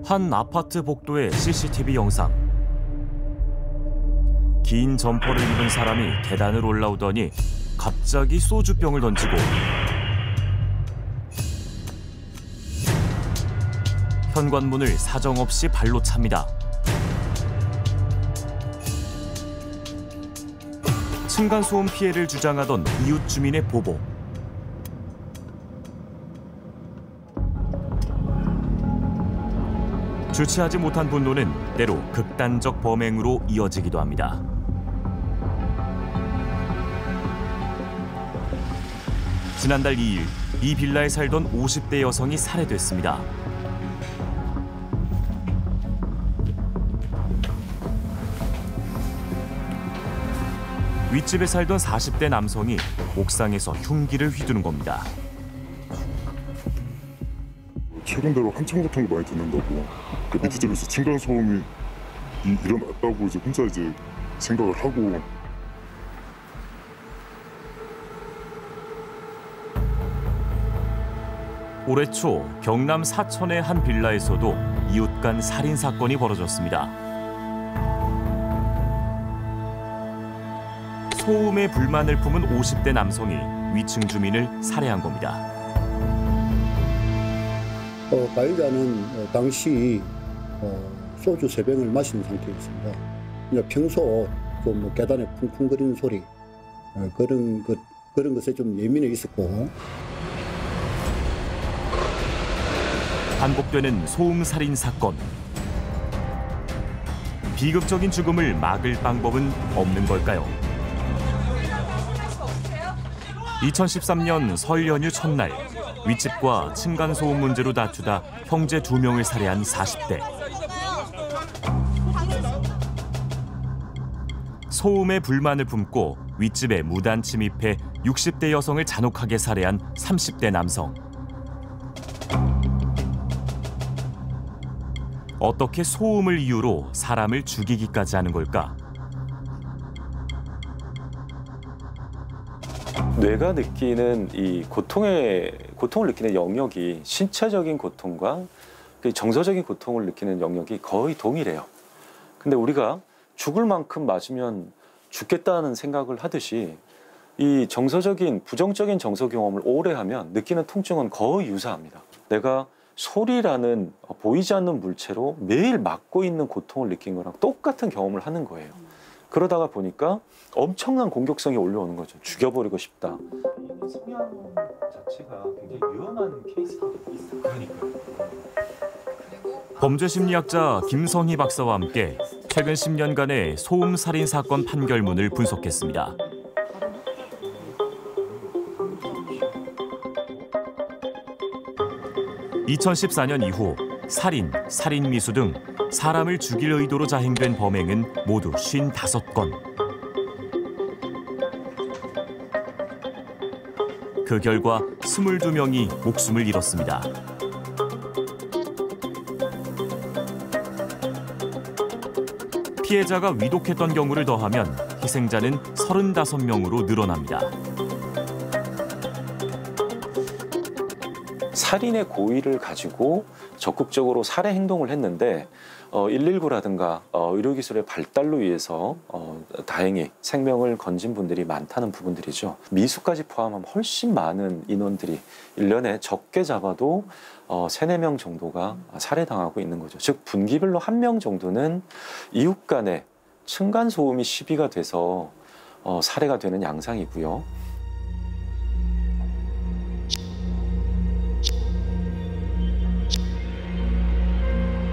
한 아파트 복도의 CCTV 영상. 긴 점퍼를 입은 사람이 계단을 올라오더니 갑자기 소주병을 던지고 현관문을 사정없이 발로 찹니다. 층간소음 피해를 주장하던 이웃 주민의 보복. 주체하지 못한 분노는 때로 극단적 범행으로 이어지기도 합니다. 지난달 2일, 이 빌라에 살던 50대 여성이 살해됐습니다. 윗집에 살던 40대 남성이 옥상에서 흉기를 휘두른 겁니다. 최근 들어 한참 같은 거 많이 듣는다고. 그 밑에 집에서 층간소음이 일어났다고 이제 혼자 이제 생각을 하고. 올해 초 경남 사천의 한 빌라에서도 이웃 간 살인 사건이 벌어졌습니다. 소음에 불만을 품은 50대 남성이 위층 주민을 살해한 겁니다. 가해자는 당시 소주 3병을 마신 상태였습니다. 평소 좀 계단에 쿵쿵거리는 소리 그런 것에 좀 예민해 있었고. 반복되는 소음 살인 사건. 비극적인 죽음을 막을 방법은 없는 걸까요? 2013년 설 연휴 첫날, 윗집과 층간소음 문제로 다투다 형제 2명을 살해한 40대. 소음에 불만을 품고 윗집에 무단 침입해 60대 여성을 잔혹하게 살해한 30대 남성. 어떻게 소음을 이유로 사람을 죽이기까지 하는 걸까? 뇌가 느끼는 이 고통을 느끼는 영역이 신체적인 고통과 정서적인 고통을 느끼는 영역이 거의 동일해요. 근데 우리가 죽을 만큼 맞으면 죽겠다는 생각을 하듯이 이 정서적인 부정적인 정서 경험을 오래 하면 느끼는 통증은 거의 유사합니다. 내가 소리라는 보이지 않는 물체로 매일 맞고 있는 고통을 느낀 거랑 똑같은 경험을 하는 거예요. 그러다가 보니까 엄청난 공격성이 올라오는 거죠. 죽여버리고 싶다. 성향 자체가 굉장히 위험한 케이스가 있어요. 그러니까요. 범죄심리학자 김성희 박사와 함께 최근 10년간의 소음 살인 사건 판결문을 분석했습니다. (2014년) 이후 살인, 살인미수 등 사람을 죽일 의도로 자행된 범행은 모두 55건. 그 결과 22명이 목숨을 잃었습니다. 피해자가 위독했던 경우를 더하면 희생자는 35명으로 늘어납니다. 살인의 고의를 가지고 적극적으로 살해 행동을 했는데 119라든가 의료기술의 발달로 인해서 다행히 생명을 건진 분들이 많다는 부분들이죠. 미수까지 포함하면 훨씬 많은 인원들이 1년에 적게 잡아도 3-4명 정도가 살해당하고 있는 거죠. 즉 분기별로 1명 정도는 이웃 간에 층간소음이 시비가 돼서 살해가 되는 양상이고요.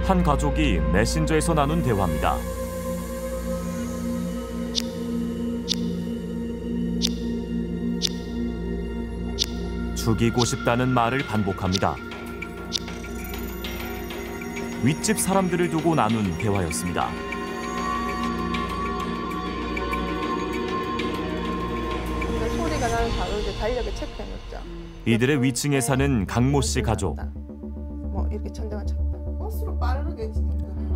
한 가족이 메신저에서 나눈 대화입니다. 죽이고 싶다는 말을 반복합니다. 윗집 사람들을 두고 나눈 대화였습니다. 소리가 나는 바로 이제 달력에 체크해놓자. 이들의 위층에 사는 강모 씨 가족. 뭐 이렇게 천장을 쳤다. 버스로 빠르게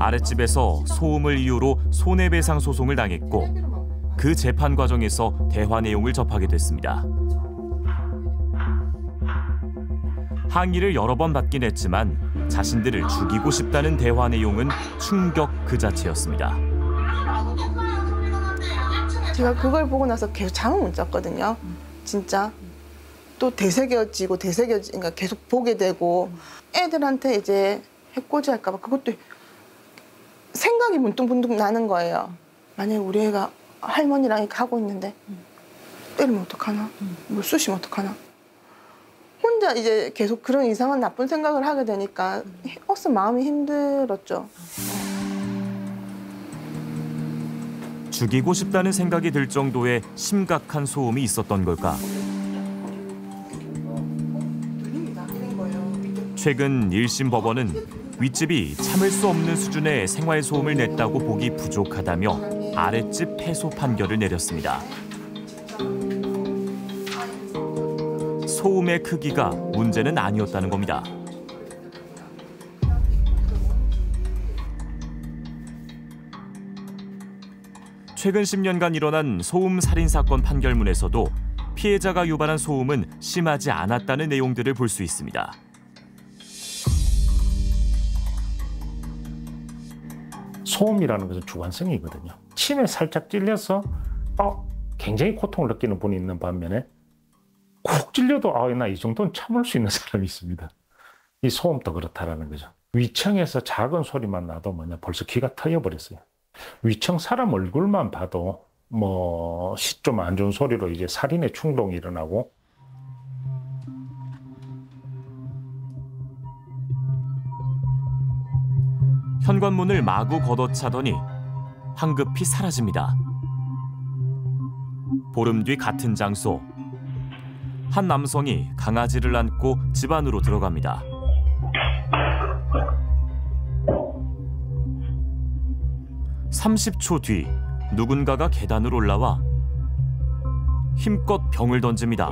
아랫집에서 소음을 이유로 손해배상 소송을 당했고 그 재판 과정에서 대화 내용을 접하게 됐습니다. 항의를 여러 번 받긴 했지만 자신들을 죽이고 싶다는 대화 내용은 충격 그 자체였습니다. 제가 그걸 보고 나서 계속 잠을 못 잤거든요. 진짜. 또 그러니까 계속 보게 되고 애들한테 이제 해코지 할까 봐 그것도 생각이 문득문득 나는 거예요. 만약에 우리 애가 할머니랑 이렇게 하고 있는데 때리면 어떡하나? 뭘 쑤시면 어떡하나? 혼자 이제 계속 그런 이상한 나쁜 생각을 하게 되니까 마음이 힘들었죠. 죽이고 싶다는 생각이 들 정도의 심각한 소음이 있었던 걸까? 최근 1심 법원은 윗집이 참을 수 없는 수준의 생활 소음을 냈다고 보기 부족하다며 아랫집 패소 판결을 내렸습니다. 소음의 크기가 문제는 아니었다는 겁니다. 최근 10년간 일어난 소음 살인 사건 판결문에서도 피해자가 유발한 소음은 심하지 않았다는 내용들을 볼 수 있습니다. 소음이라는 것은 주관성이거든요. 침에 살짝 찔려서 굉장히 고통을 느끼는 분이 있는 반면에 콕 찔려도 나 이 정도는 참을 수 있는 사람이 있습니다. 이 소음도 그렇다라는 거죠. 위층에서 작은 소리만 나도 벌써 귀가 터져버렸어요. 위층 사람 얼굴만 봐도 좀 안 좋은 소리로 이제 살인의 충동이 일어나고 현관문을 마구 걷어차더니 황급히 사라집니다. 보름 뒤 같은 장소. 한 남성이 강아지를 안고 집 안으로 들어갑니다. (30초) 뒤 누군가가 계단으로 올라와 힘껏 병을 던집니다.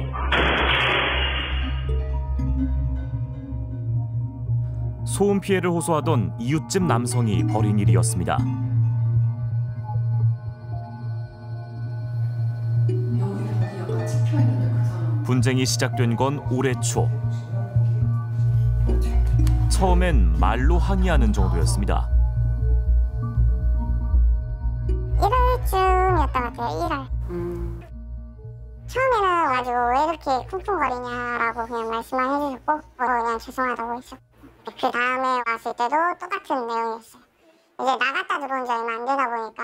소음 피해를 호소하던 이웃집 남성이 벌인 일이었습니다. 분쟁이 시작된 건 올해 초. 처음엔 말로 항의하는 정도였습니다. 1월쯤이었던 것 같아요. 1월. 처음에는 와가지고 왜 이렇게 쿵쿵거리냐라고 그냥 말씀만 해주셨고 그냥 죄송하다고 했었고 그 다음에 왔을 때도 똑같은 내용이었어요. 이제 나갔다 들어온 지 얼마 안 되다 보니까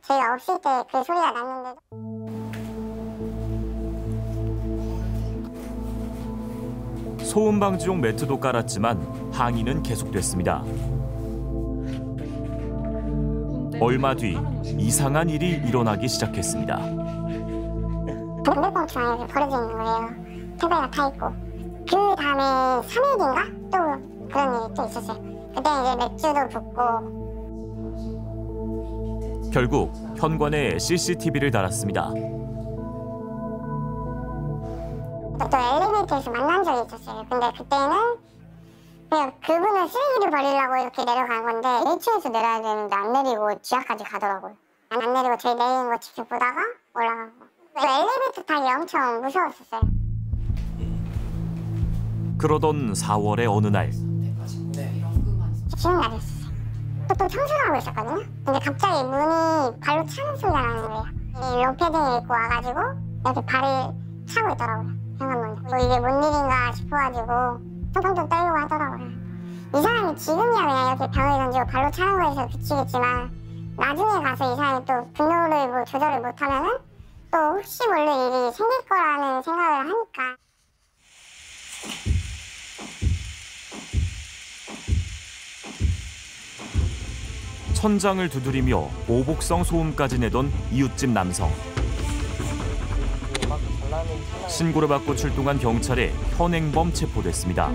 저희가 없을 때 그 소리가 났는데도 소음 방지용 매트도 깔았지만 항의는 계속됐습니다. 얼마 뒤 이상한 일이 일어나기 시작했습니다. 담배꽁초가 이렇게 버려져 있는 거예요. 테이블에 타 있고. 그 다음에 3일인가 또 그런 일이 또 있었어요. 그때 이제 맥주도 붓고. 결국 현관에 CCTV를 달았습니다. 또 엘리베이터에서 만난 적이 있었어요. 근데 그때는 그냥 그분은 쓰레기를 버리려고 이렇게 내려간 건데 1층에서 내려야 되는데 안 내리고 지하까지 가더라고요. 안 내리고 저희 내리는 거 지켜보다가 올라가고. 엘리베이터 타기 엄청 무서웠었어요. 그러던 4월의 어느 날 쉬는 날이었어요. 또 청소를 하고 있었거든요. 근데 갑자기 문이 발로 차는 소리가 나는 거예요. 이 롱패딩을 입고 와가지고 이렇게 발을 차고 있더라고요. 현관문에. 이게 뭔 일인가 싶어가지고 통통통 떨려고 하더라고요. 이 사람이 지금이야 그냥 이렇게 병을 던지고 발로 차는 거에서 그치겠지만 나중에 가서 이 사람이 또 분노를 조절을 못하면은 또 혹시 모를 일이 생길 거라는 생각을 하니까. 천장을 두드리며 보복성 소음까지 내던 이웃집 남성. 신고를 받고 출동한 경찰에 현행범 체포됐습니다.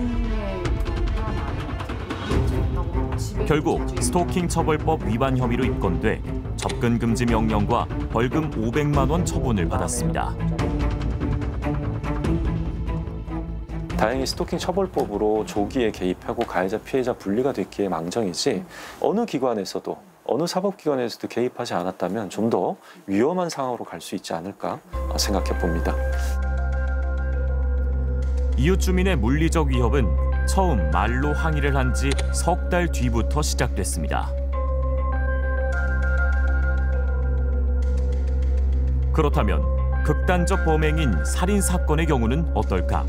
결국 스토킹 처벌법 위반 혐의로 입건돼 접근 금지 명령과 벌금 500만 원 처분을 받았습니다. 다행히 스토킹 처벌법으로 조기에 개입하고 가해자 피해자 분리가 됐기에 망정이지 어느 기관에서도 어느 사법기관에서도 개입하지 않았다면 좀 더 위험한 상황으로 갈 수 있지 않을까 생각해 봅니다. 이웃 주민의 물리적 위협은 처음 말로 항의를 한 지 석 달 뒤부터 시작됐습니다. 그렇다면 극단적 범행인 살인 사건의 경우는 어떨까?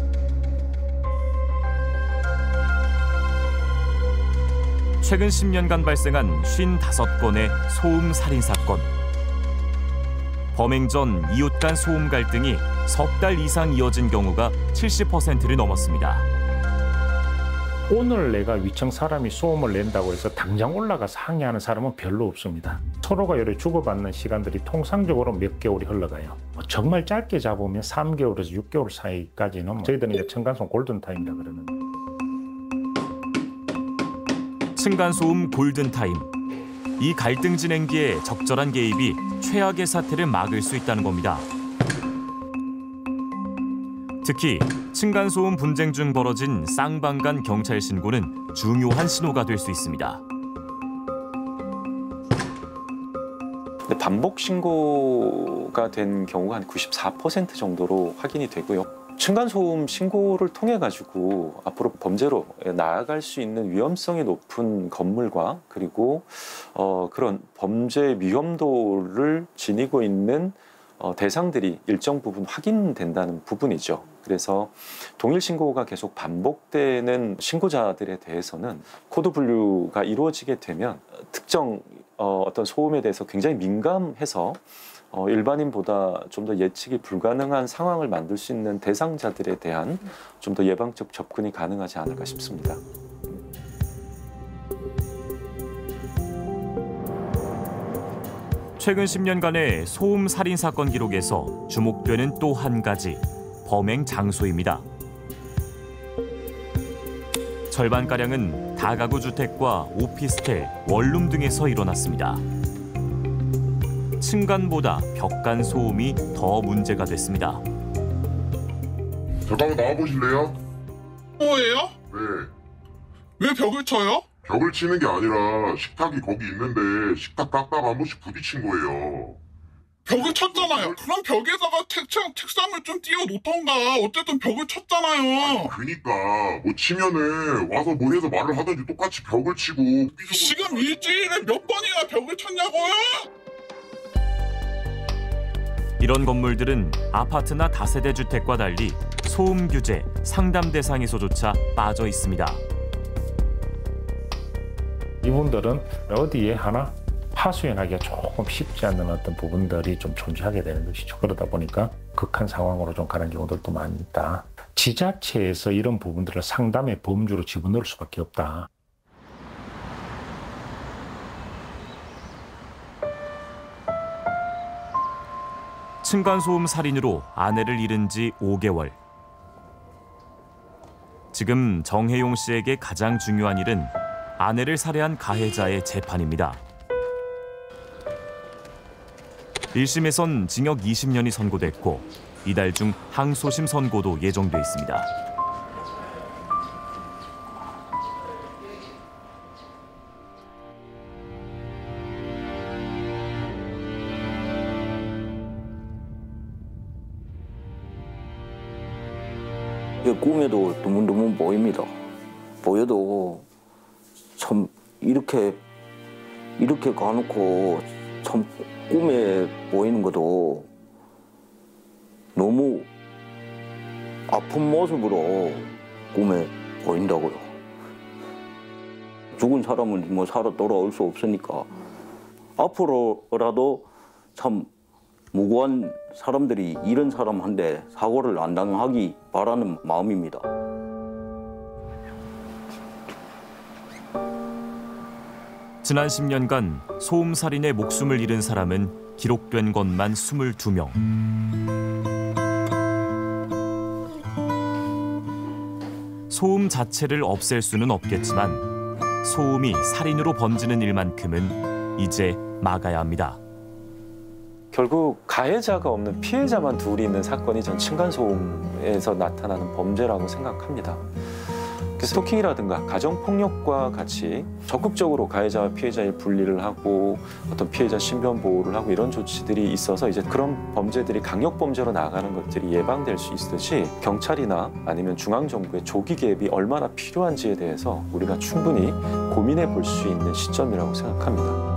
최근 10년간 발생한 55건의 소음 살인 사건. 범행 전 이웃 간 소음 갈등이 석 달 이상 이어진 경우가 70%를 넘었습니다. 오늘 내가 위층 사람이 소음을 낸다고 해서 당장 올라가서 항의하는 사람은 별로 없습니다. 서로가 이렇게 주고받는 시간들이 통상적으로 몇 개월이 흘러가요. 정말 짧게 잡으면 3개월에서 6개월 사이까지는 저희들은 이제 층간소음 골든타임이라 그러는데. 층간소음 골든타임. 이 갈등 진행기에 적절한 개입이 최악의 사태를 막을 수 있다는 겁니다. 특히 층간소음 분쟁 중 벌어진 쌍방간 경찰 신고는 중요한 신호가 될 수 있습니다. 근데 반복 신고가 된 경우가 한 94% 정도로 확인이 되고요. 층간소음 신고를 통해 가지고 앞으로 범죄로 나아갈 수 있는 위험성이 높은 건물과 그리고 그런 범죄 위험도를 지니고 있는 대상들이 일정 부분 확인된다는 부분이죠. 그래서 동일 신고가 계속 반복되는 신고자들에 대해서는 코드 분류가 이루어지게 되면 특정 어떤 소음에 대해서 굉장히 민감해서 일반인보다 좀 더 예측이 불가능한 상황을 만들 수 있는 대상자들에 대한 좀 더 예방적 접근이 가능하지 않을까 싶습니다. 최근 10년간의 소음 살인 사건 기록에서 주목되는 또 한 가지, 범행 장소입니다. 절반가량은 다가구 주택과 오피스텔, 원룸 등에서 일어났습니다. 층간보다 벽간 소음이 더 문제가 됐습니다. 잠깐만 나와보실래요? 뭐예요? 네. 왜 벽을 쳐요? 벽을 치는 게 아니라 식탁이 거기 있는데 식탁 닦다가 한 번씩 부딪힌 거예요. 벽을 쳤잖아요. 그럼 벽에다가 책상을 좀 띄워 놓던가. 어쨌든 벽을 쳤잖아요. 그니까 뭐 치면은 와서 뭐 해서 말을 하든지 똑같이 벽을 치고 지금 일주일에 몇 번이나 벽을 쳤냐고요? 이런 건물들은 아파트나 다세대 주택과 달리 소음 규제, 상담 대상에서조차 빠져 있습니다. 이분들은 어디에 하나 하소연하기가 조금 쉽지 않는 어떤 부분들이 좀 존재하게 되는 것이죠. 그러다 보니까 극한 상황으로 좀 가는 경우들도 많이 있다. 지자체에서 이런 부분들을 상담의 범주로 집어넣을 수밖에 없다. 층간소음 살인으로 아내를 잃은 지 5개월. 지금 정혜용 씨에게 가장 중요한 일은 아내를 살해한 가해자의 재판입니다. 1심에선 징역 20년이 선고됐고 이달 중 항소심 선고도 예정돼 있습니다. 꿈에도 드문드문 보입니다. 보여도 참 이렇게 가놓고 참 꿈에 보이는 것도 너무 아픈 모습으로 꿈에 보인다고요. 죽은 사람은 뭐 살아 돌아올 수 없으니까 앞으로라도 참 무고한 사람들이 이런 사람한테 사고를 안 당하기 바라는 마음입니다. 지난 10년간 소음 살인의 목숨을 잃은 사람은 기록된 것만 22명. 소음 자체를 없앨 수는 없겠지만 소음이 살인으로 번지는 일만큼은 이제 막아야 합니다. 결국 가해자가 없는 피해자만 둘이 있는 사건이 전 층간소음에서 나타나는 범죄라고 생각합니다. 스토킹이라든가 가정폭력과 같이 적극적으로 가해자와 피해자의 분리를 하고 어떤 피해자 신변 보호를 하고 이런 조치들이 있어서 이제 그런 범죄들이 강력 범죄로 나아가는 것들이 예방될 수 있듯이 경찰이나 아니면 중앙정부의 조기 개입이 얼마나 필요한지에 대해서 우리가 충분히 고민해 볼 수 있는 시점이라고 생각합니다.